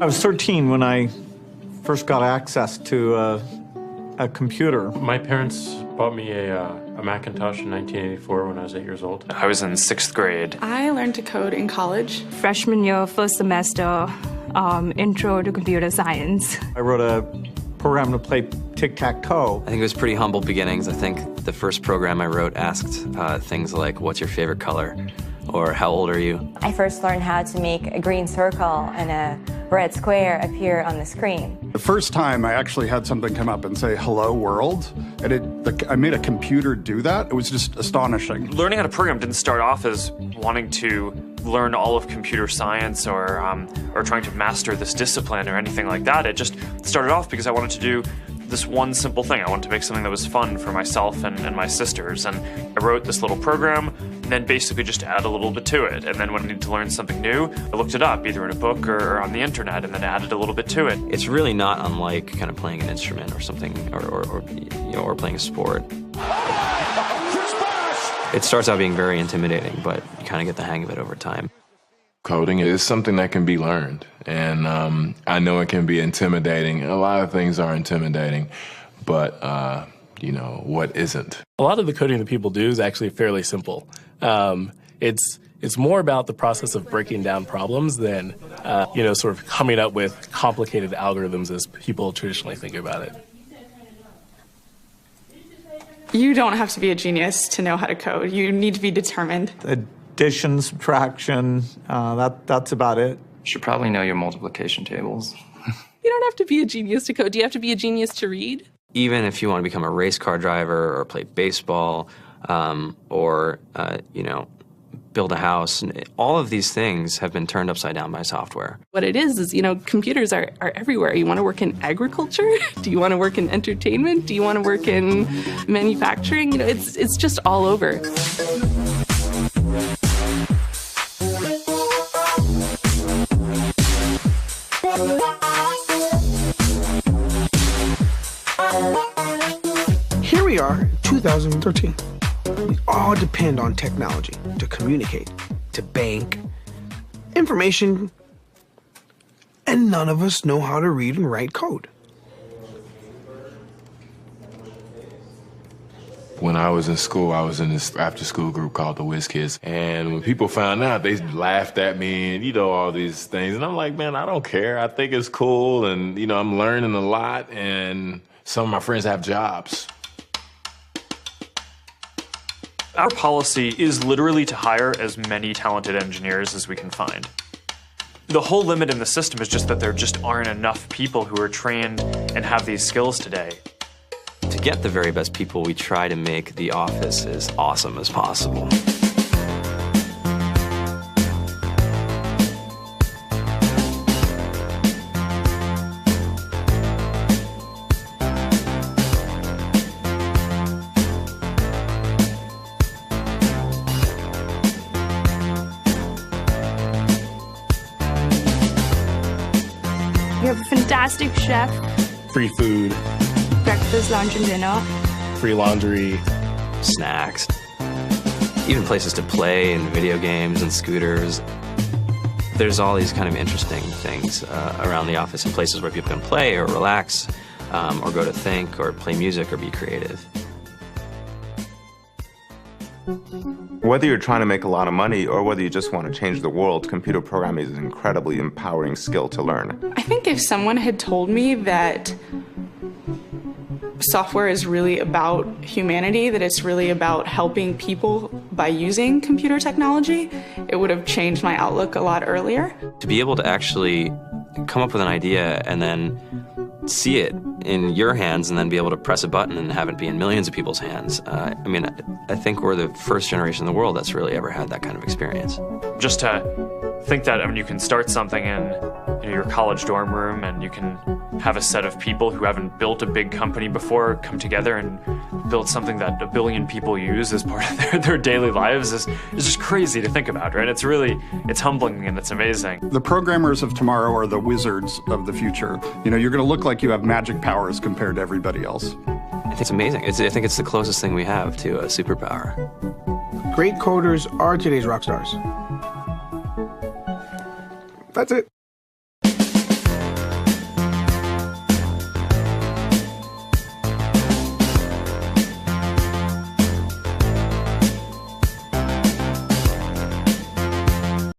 I was 13 when I first got access to a computer. My parents bought me a Macintosh in 1984 when I was 8 years old. I was in 6th grade. I learned to code in college. Freshman year, first semester, intro to computer science. I wrote a program to play tic-tac-toe. I think it was pretty humble beginnings. I think the first program I wrote asked things like, what's your favorite color? Or how old are you? I first learned how to make a green circle and a red square appear on the screen. The first time I actually had something come up and say, hello world, and I made a computer do that. It was just astonishing. Learning how to program didn't start off as wanting to learn all of computer science or trying to master this discipline or anything like that. It just started off because I wanted to do this one simple thing. I wanted to make something that was fun for myself and my sisters. And I wrote this little program and then basically just add a little bit to it. And then when I needed to learn something new, I looked it up either in a book or on the internet and then added a little bit to it. It's really not unlike kind of playing an instrument or something or playing a sport. It starts out being very intimidating, but you kind of get the hang of it over time. Coding is something that can be learned, and I know it can be intimidating. A lot of things are intimidating, but you know, what isn't? A lot of the coding that people do is actually fairly simple. It's more about the process of breaking down problems than sort of coming up with complicated algorithms as people traditionally think about it. You don't have to be a genius to know how to code. You need to be determined. Addition, subtraction, that's about it. You should probably know your multiplication tables. You don't have to be a genius to code. Do you have to be a genius to read? Even if you want to become a race car driver or play baseball or build a house, all of these things have been turned upside down by software. What it is, computers are everywhere. You want to work in agriculture? Do you want to work in entertainment? Do you want to work in manufacturing? It's just all over. Here we are, 2013. We all depend on technology to communicate, to bank, information, and none of us know how to read and write code. When I was in school, I was in this after-school group called the Whiz Kids, and when people found out, they laughed at me and, all these things. And I'm like, man, I don't care. I think it's cool, and, I'm learning a lot, and some of my friends have jobs. Our policy is literally to hire as many talented engineers as we can find. The whole limit in the system is just that there just aren't enough people who are trained and have these skills today. To get the very best people, we try to make the office as awesome as possible. We have a fantastic chef. Free food, Breakfast, lunch, and dinner. free laundry, snacks, even places to play and video games and scooters. There's all these kind of interesting things around the office and places where people can play or relax or go to think or play music or be creative. Whether you're trying to make a lot of money or whether you just want to change the world, computer programming is an incredibly empowering skill to learn. I think if someone had told me that software is really about humanity, that it's really about helping people by using computer technology, it would have changed my outlook a lot earlier. To be able to actually come up with an idea and then see it in your hands and then be able to press a button and have it be in millions of people's hands. I think we're the first generation in the world that's really ever had that kind of experience. Just to think that, you can start something in your college dorm room and you can have a set of people who haven't built a big company before come together and build something that 1 billion people use as part of their daily lives is just crazy to think about, right? It's humbling and it's amazing. The programmers of tomorrow are the wizards of the future. You're going to look like you have magic powers compared to everybody else. I think it's amazing. I think it's the closest thing we have to a superpower. Great coders are today's rock stars. That's it.